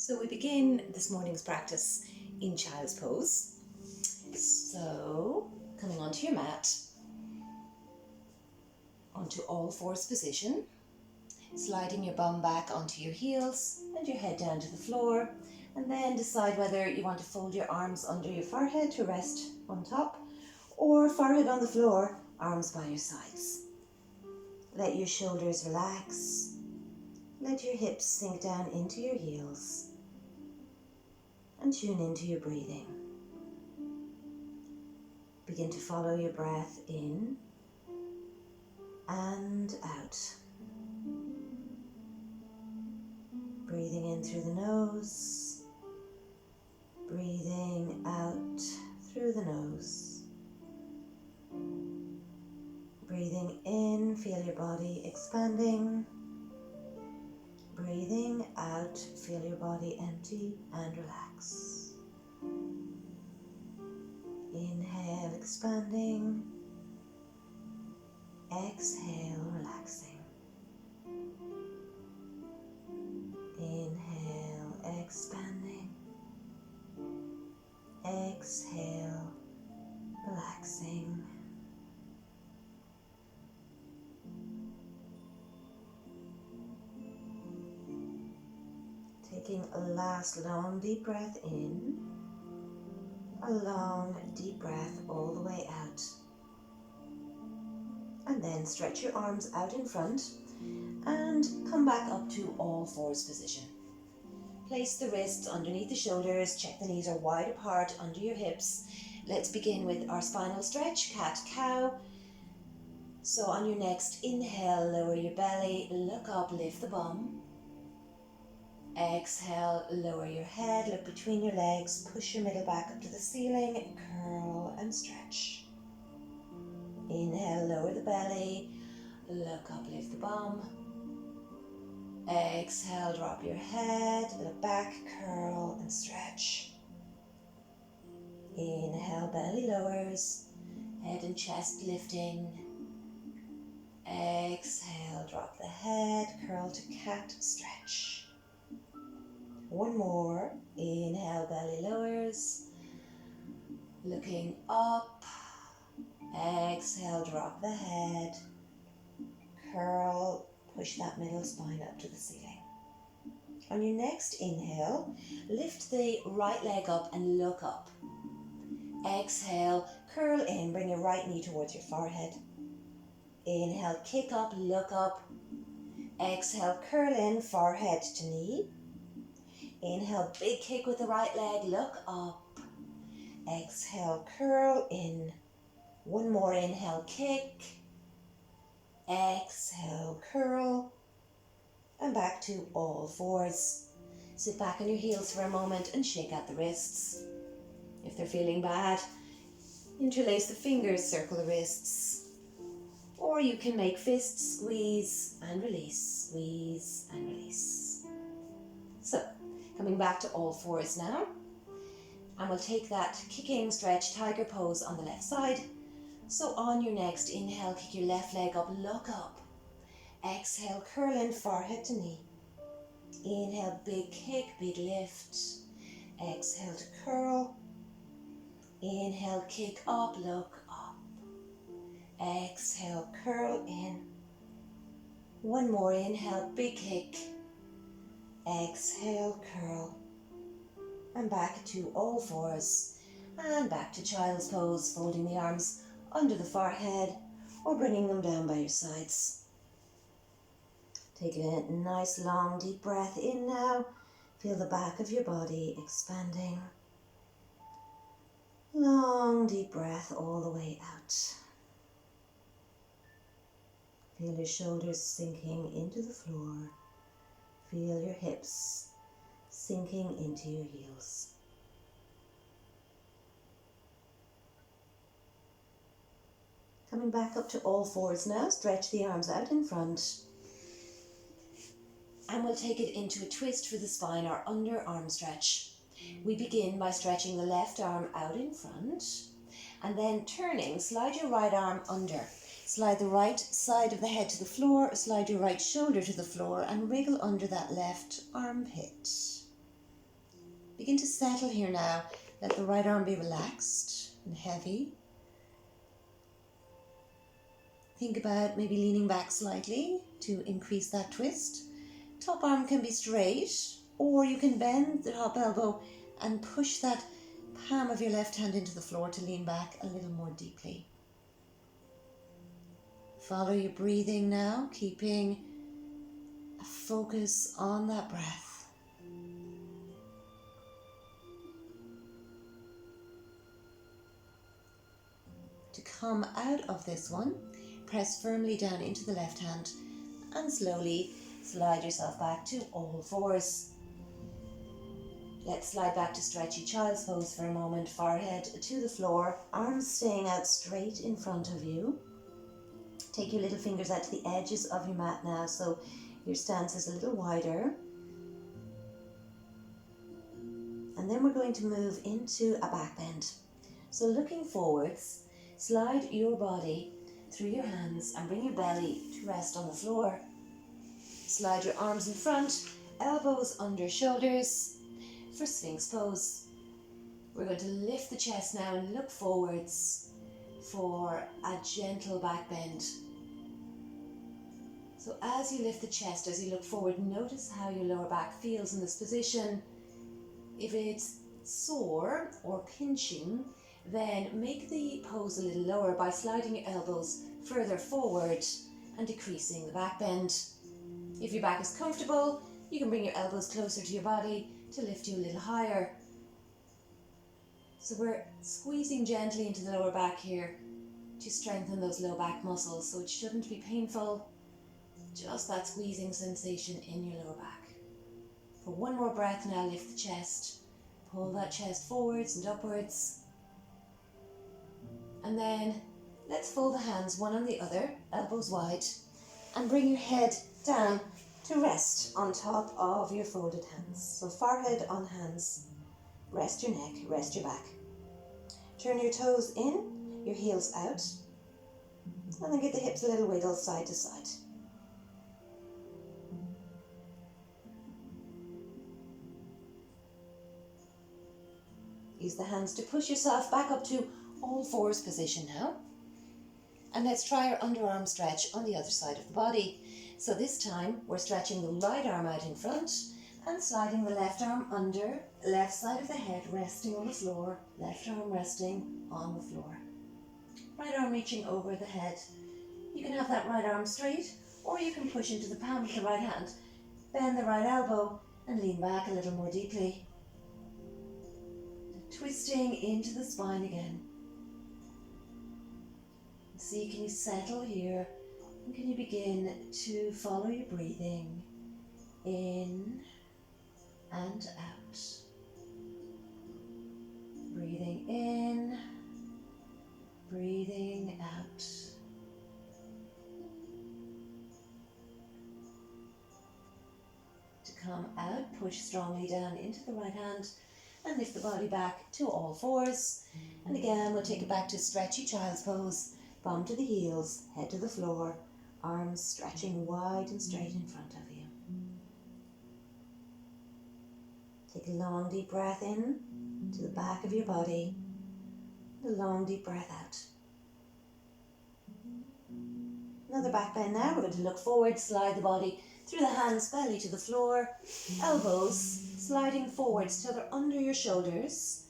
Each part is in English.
So we begin this morning's practice in child's pose. So coming onto your mat, onto all fours position, sliding your bum back onto your heels and your head down to the floor, and then decide whether you want to fold your arms under your forehead to rest on top, or forehead on the floor, arms by your sides. Let your shoulders relax. Let your hips sink down into your heels and tune into your breathing. Begin to follow your breath in and out. Breathing in through the nose, breathing out through the nose. Breathing in, feel your body expanding. Breathing out, feel your body empty and relax. Inhale, expanding. Exhale, relaxing. Inhale, expanding. Exhale, relaxing. Taking a last long deep breath in, a long deep breath all the way out. And then stretch your arms out in front and come back up to all fours position. Place the wrists underneath the shoulders, check the knees are wide apart under your hips. Let's begin with our spinal stretch, cat-cow. So on your next inhale, lower your belly, look up, lift the bum. Exhale, lower your head, look between your legs, push your middle back up to the ceiling, curl and stretch. Inhale, lower the belly, look up, lift the bum. Exhale, drop your head, look back, curl and stretch. Inhale, belly lowers, head and chest lifting. Exhale, drop the head, curl to cat, stretch. One more. Inhale, belly lowers. Looking up. Exhale, drop the head. Curl, push that middle spine up to the ceiling. On your next inhale, lift the right leg up and look up. Exhale, curl in, bring your right knee towards your forehead. Inhale, kick up, look up. Exhale, curl in, forehead to knee. Inhale, big kick with the right leg, look up. Exhale, curl in. One more inhale, kick. Exhale, curl. And back to all fours. Sit back on your heels for a moment and shake out the wrists. If they're feeling bad, interlace the fingers, circle the wrists. Or you can make fists, squeeze and release, squeeze and release. So, coming back to all fours now, and we'll take that kicking stretch tiger pose on the left side. So on your next inhale, kick your left leg up, look up. Exhale, curl in, forehead to knee. Inhale, big kick, big lift. Exhale to curl. Inhale, kick up, look up. Exhale, curl in. One more inhale, big kick. Exhale, curl, and back to all fours, and back to child's pose, folding the arms under the forehead or bringing them down by your sides. Take a nice long deep breath in now. Feel the back of your body expanding. Long deep breath all the way out. Feel your shoulders sinking into the floor. Feel your hips sinking into your heels. Coming back up to all fours now, stretch the arms out in front. And we'll take it into a twist for the spine, our underarm stretch. We begin by stretching the left arm out in front, and then turning, slide your right arm under. Slide the right side of the head to the floor, slide your right shoulder to the floor and wriggle under that left armpit. Begin to settle here now. Let the right arm be relaxed and heavy. Think about maybe leaning back slightly to increase that twist. Top arm can be straight, or you can bend the top elbow and push that palm of your left hand into the floor to lean back a little more deeply. Follow your breathing now, keeping a focus on that breath. To come out of this one, press firmly down into the left hand and slowly slide yourself back to all fours. Let's slide back to stretchy child's pose for a moment. Forehead to the floor, arms staying out straight in front of you. Take your little fingers out to the edges of your mat now, so your stance is a little wider. And then we're going to move into a back bend. So looking forwards, slide your body through your hands and bring your belly to rest on the floor. Slide your arms in front, elbows under shoulders for Sphinx pose. We're going to lift the chest now and look forwards for a gentle back bend. So as you lift the chest, as you look forward, notice how your lower back feels in this position. If it's sore or pinching, then make the pose a little lower by sliding your elbows further forward and decreasing the back bend. If your back is comfortable, you can bring your elbows closer to your body to lift you a little higher. So we're squeezing gently into the lower back here to strengthen those low back muscles, so it shouldn't be painful, just that squeezing sensation in your lower back. For one more breath now, lift the chest, pull that chest forwards and upwards, and then let's fold the hands one on the other, elbows wide, and bring your head down to rest on top of your folded hands. So forehead on hands, rest your neck, rest your back. Turn your toes in, your heels out, and then give the hips a little wiggle side to side. Use the hands to push yourself back up to all fours position now. And let's try our underarm stretch on the other side of the body. So this time we're stretching the right arm out in front and sliding the left arm under, left side of the head resting on the floor, left arm resting on the floor. Right arm reaching over the head. You can have that right arm straight, or you can push into the palm of the right hand, bend the right elbow and lean back a little more deeply. Twisting into the spine again. See, can you settle here? And can you begin to follow your breathing in and out? Breathing in, breathing out. To come out, push strongly down into the right hand and lift the body back to all fours. And again, we'll take it back to stretchy child's pose. Bum to the heels, head to the floor, arms stretching wide and straight in front of you. Take a long deep breath in to the back of your body, and a long deep breath out. Another back bend now. We're going to look forward, slide the body through the hands, belly to the floor, elbows sliding forwards till they're under your shoulders.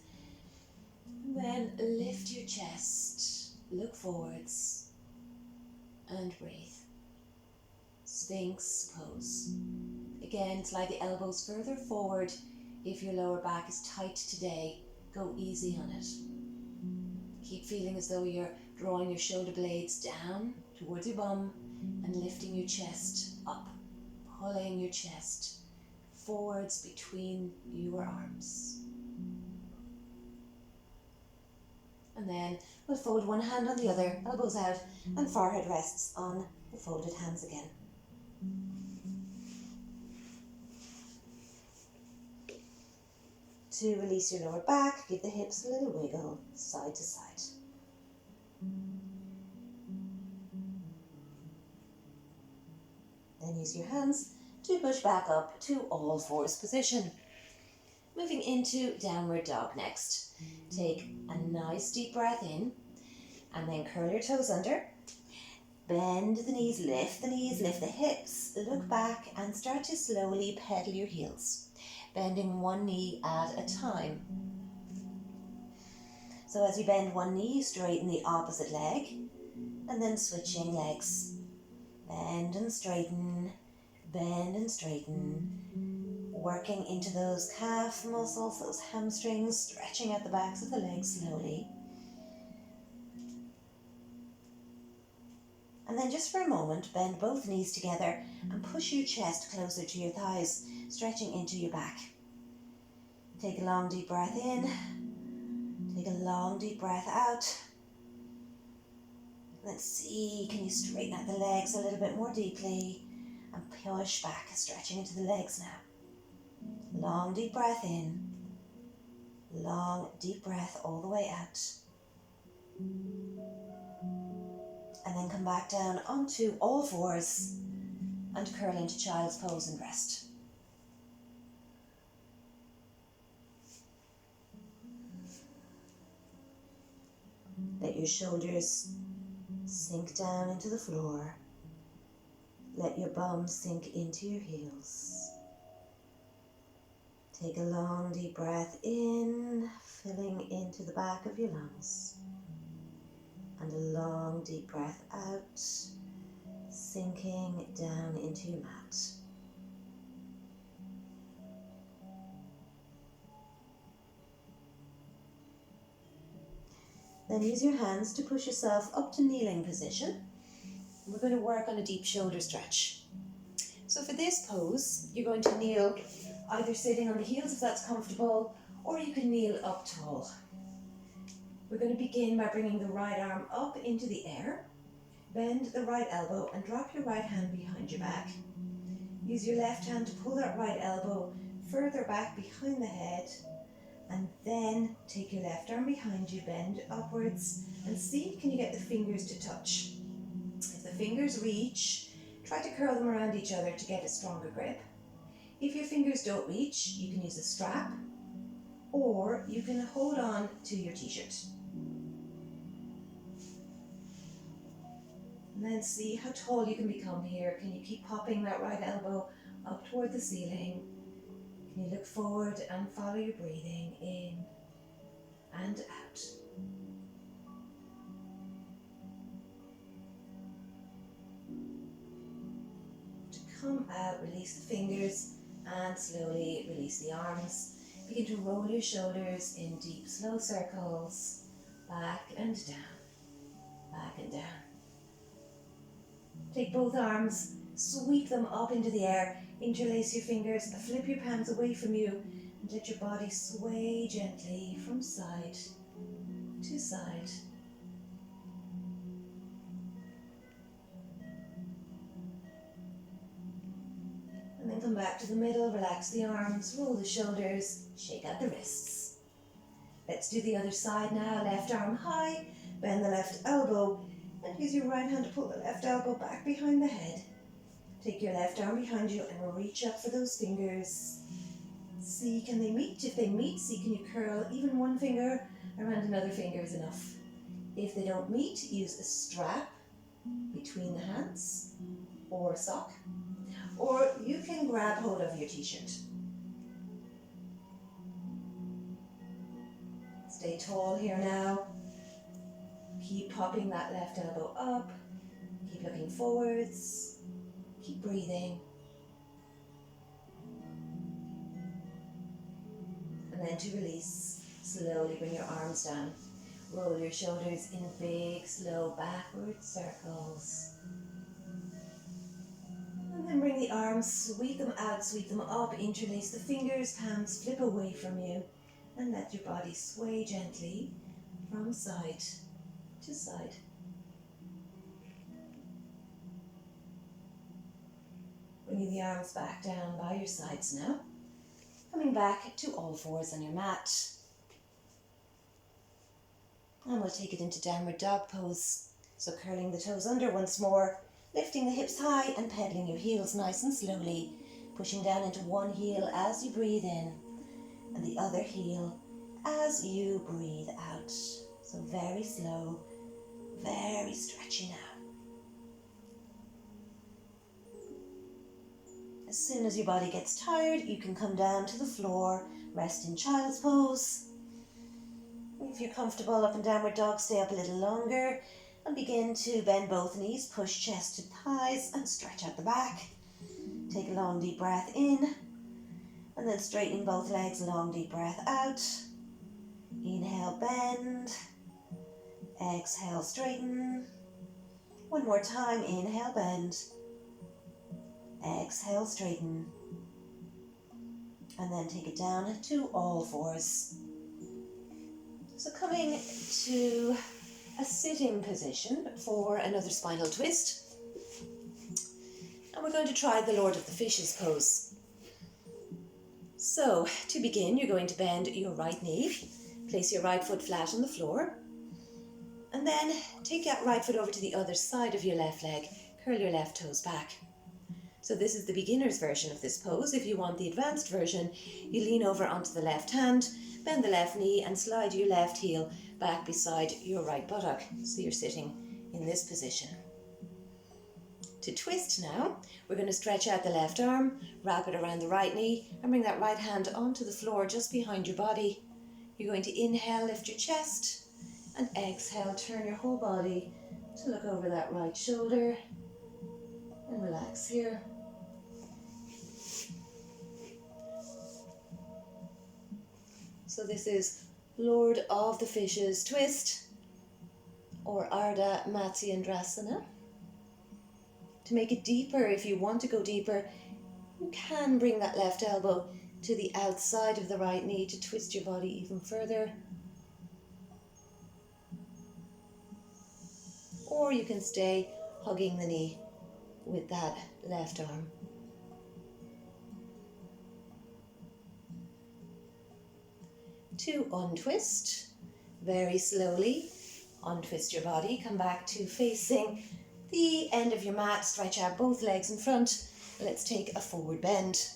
And then lift your chest. Look forwards and breathe. Sphinx pose. Again, slide the elbows further forward. If your lower back is tight today, go easy on it. Keep feeling as though you're drawing your shoulder blades down towards your bum and lifting your chest up, pulling your chest forwards between your arms. And then we'll fold one hand on the other, elbows out, and forehead rests on the folded hands again. To release your lower back, give the hips a little wiggle, side to side. Then use your hands to push back up to all fours position. Moving into downward dog next. Take a nice deep breath in and then curl your toes under. Bend the knees, lift the hips, look back and start to slowly pedal your heels, bending one knee at a time. So as you bend one knee, straighten the opposite leg and then switching legs. Bend and straighten, working into those calf muscles, those hamstrings, stretching at the backs of the legs slowly. And then just for a moment, bend both knees together and push your chest closer to your thighs, stretching into your back. Take a long deep breath in, take a long deep breath out. Let's see, can you straighten out the legs a little bit more deeply and push back, stretching into the legs now. Long deep breath in, long deep breath all the way out. And then come back down onto all fours and curl into child's pose and rest. Let your shoulders sink down into the floor. Let your bum sink into your heels. Take a long deep breath in, filling into the back of your lungs. And a long deep breath out, sinking down into your mat. Then use your hands to push yourself up to kneeling position. We're going to work on a deep shoulder stretch. So for this pose, you're going to kneel either sitting on the heels if that's comfortable, or you can kneel up tall. We're going to begin by bringing the right arm up into the air. Bend the right elbow and drop your right hand behind your back. Use your left hand to pull that right elbow further back behind the head, and then take your left arm behind you, bend upwards, and see, can you get the fingers to touch? If the fingers reach, try to curl them around each other to get a stronger grip. If your fingers don't reach, you can use a strap, or you can hold on to your t-shirt. And then see how tall you can become here. Can you keep popping that right elbow up toward the ceiling? Can you look forward and follow your breathing in and out? To come out, release the fingers and slowly release the arms. Begin to roll your shoulders in deep, slow circles, back and down, back and down. Take both arms, sweep them up into the air, interlace your fingers, flip your palms away from you, and let your body sway gently from side to side. And then come back to the middle, relax the arms, roll the shoulders, shake out the wrists. Let's do the other side now. Left arm high, bend the left elbow, and use your right hand to pull the left elbow back behind the head. Take your left arm behind you and reach up for those fingers. See, can they meet? If they meet, see, can you curl even one finger around another finger is enough. If they don't meet, use a strap between the hands or a sock, or you can grab hold of your t-shirt. Stay tall here now. Keep popping that left elbow up. Keep looking forwards. Keep breathing. And then to release, slowly bring your arms down. Roll your shoulders in big, slow backward circles. And then bring the arms, sweep them out, sweep them up, interlace the fingers, palms flip away from you, and let your body sway gently from side to side. Bringing the arms back down by your sides now. Coming back to all fours on your mat. And we'll take it into downward dog pose. So curling the toes under once more, lifting the hips high and pedaling your heels nice and slowly, pushing down into one heel as you breathe in, and the other heel as you breathe out. So very slow, very stretchy now. As soon as your body gets tired, you can come down to the floor, rest in child's pose. If you're comfortable up and downward dog, stay up a little longer and begin to bend both knees, push chest to thighs and stretch out the back. Take a long deep breath in and then straightening both legs, long deep breath out. Inhale, bend. Exhale, straighten. One more time, inhale, bend. Exhale, straighten. And then take it down to all fours. So coming to a sitting position for another spinal twist. And we're going to try the Lord of the Fishes pose. So to begin, you're going to bend your right knee, place your right foot flat on the floor, and then take that right foot over to the other side of your left leg, curl your left toes back. So this is the beginner's version of this pose. If you want the advanced version, you lean over onto the left hand, bend the left knee and slide your left heel back beside your right buttock. So you're sitting in this position. To twist now, we're going to stretch out the left arm, wrap it around the right knee and bring that right hand onto the floor just behind your body. You're going to inhale, lift your chest, and exhale, turn your whole body to look over that right shoulder and relax here. So this is Lord of the Fishes twist, or Ardha Matsyendrasana. To make it deeper, if you want to go deeper, you can bring that left elbow to the outside of the right knee to twist your body even further. Or you can stay hugging the knee with that left arm. To untwist, very slowly, untwist your body, come back to facing the end of your mat, stretch out both legs in front. Let's take a forward bend.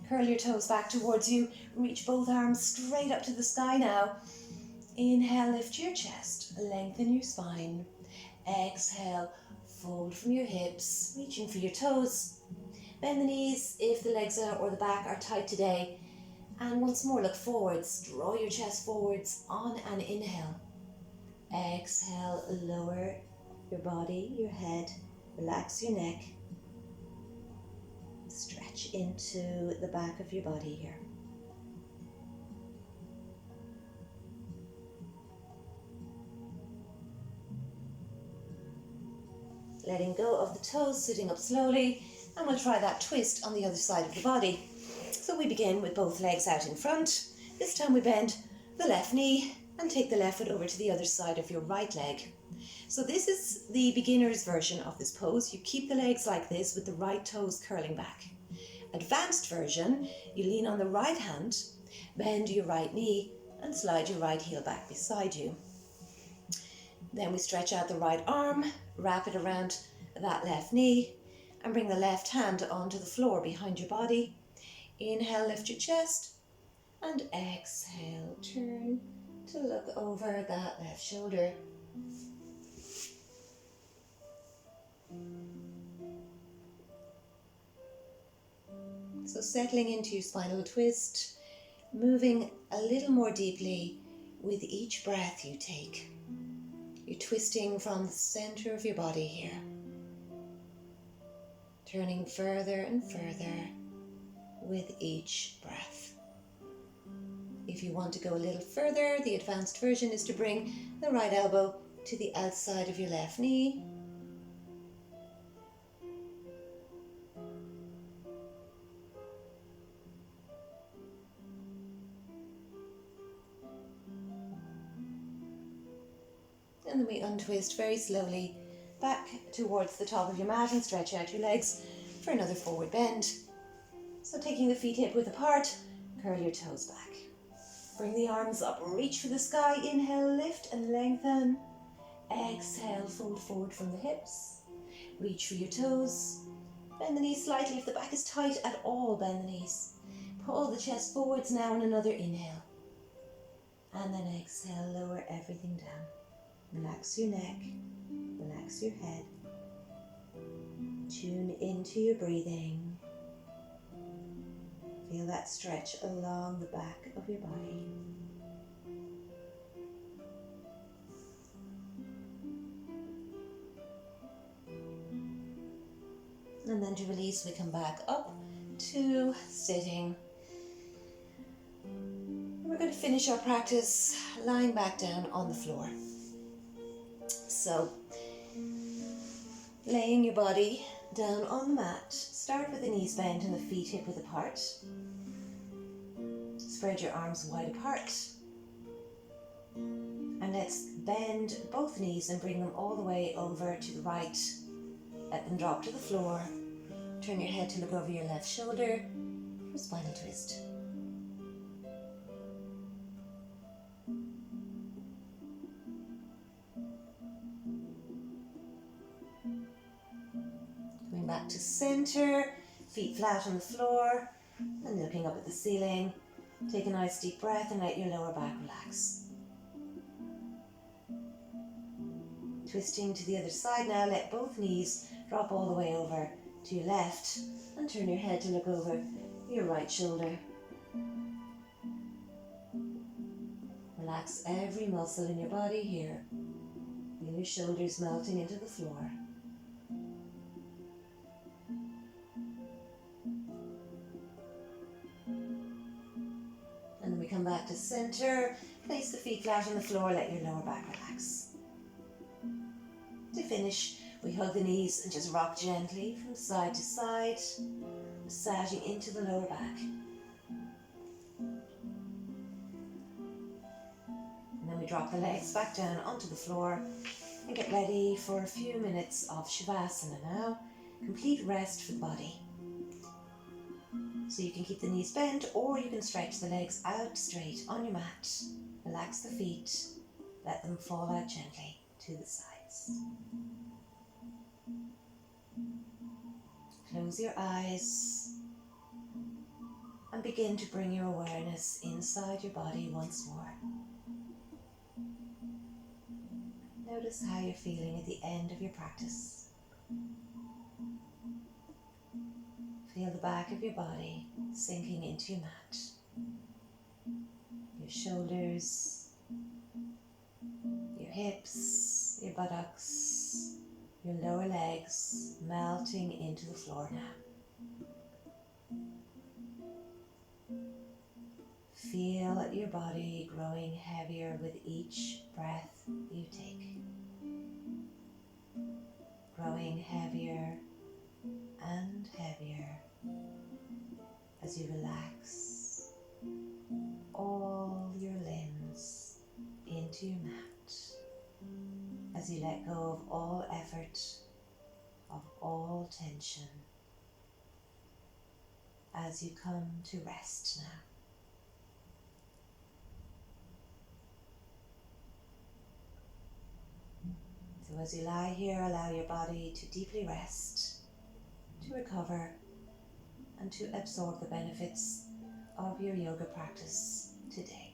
Curl your toes back towards you, reach both arms straight up to the sky now. Inhale, lift your chest, lengthen your spine. Exhale, fold from your hips, reaching for your toes. Bend the knees if the legs or the back are tight today. And once more, look forwards, draw your chest forwards on an inhale. Exhale, lower your body, your head, relax your neck. Stretch into the back of your body here. Letting go of the toes, sitting up slowly, and we'll try that twist on the other side of the body. So we begin with both legs out in front. This time we bend the left knee and take the left foot over to the other side of your right leg. So this is the beginner's version of this pose. You keep the legs like this with the right toes curling back. Advanced version, you lean on the right hand, bend your right knee and slide your right heel back beside you. Then we stretch out the right arm, wrap it around that left knee and bring the left hand onto the floor behind your body. Inhale, lift your chest, and exhale, turn to look over that left shoulder. So settling into your spinal twist, moving a little more deeply with each breath you take. You're twisting from the center of your body here, turning further and further with each breath. If you want to go a little further, the advanced version is to bring the right elbow to the outside of your left knee. And then we untwist very slowly back towards the top of your mat and stretch out your legs for another forward bend. So taking the feet hip width apart, curl your toes back. Bring the arms up, reach for the sky. Inhale, lift and lengthen. Exhale, fold forward from the hips. Reach for your toes. Bend the knees slightly. If the back is tight at all, bend the knees. Pull the chest forwards now in another inhale. And then exhale, lower everything down. Relax your neck, relax your head. Tune into your breathing. Feel that stretch along the back of your body. And then to release, we come back up to sitting. We're going to finish our practice lying back down on the floor. So, laying your body down on the mat. Start with the knees bent and the feet hip width apart. Spread your arms wide apart. And let's bend both knees and bring them all the way over to the right. Let them drop to the floor. Turn your head to look over your left shoulder for a spinal twist. Coming back to center, feet flat on the floor, and looking up at the ceiling. Take a nice deep breath and let your lower back relax. Twisting to the other side now, let both knees drop all the way over to your left and turn your head to look over your right shoulder. Relax every muscle in your body here. Feel your shoulders melting into the floor. And then we come back to center. Place the feet flat on the floor, let your lower back relax. To finish, we hug the knees and just rock gently from side to side, massaging into the lower back. And then we drop the legs back down onto the floor and get ready for a few minutes of Shavasana now. Complete rest for the body. So you can keep the knees bent or you can stretch the legs out straight on your mat. Relax the feet, let them fall out gently to the sides. Close your eyes and begin to bring your awareness inside your body once more. Notice how you're feeling at the end of your practice. Feel the back of your body sinking into your mat. Your shoulders, your hips, your buttocks, your lower legs melting into the floor now. Feel your body growing heavier with each breath you take. Growing heavier and heavier as you relax all your limbs into your mat. As you let go of all effort, of all tension, as you come to rest now. So as you lie here, allow your body to deeply rest, to recover, and to absorb the benefits of your yoga practice today.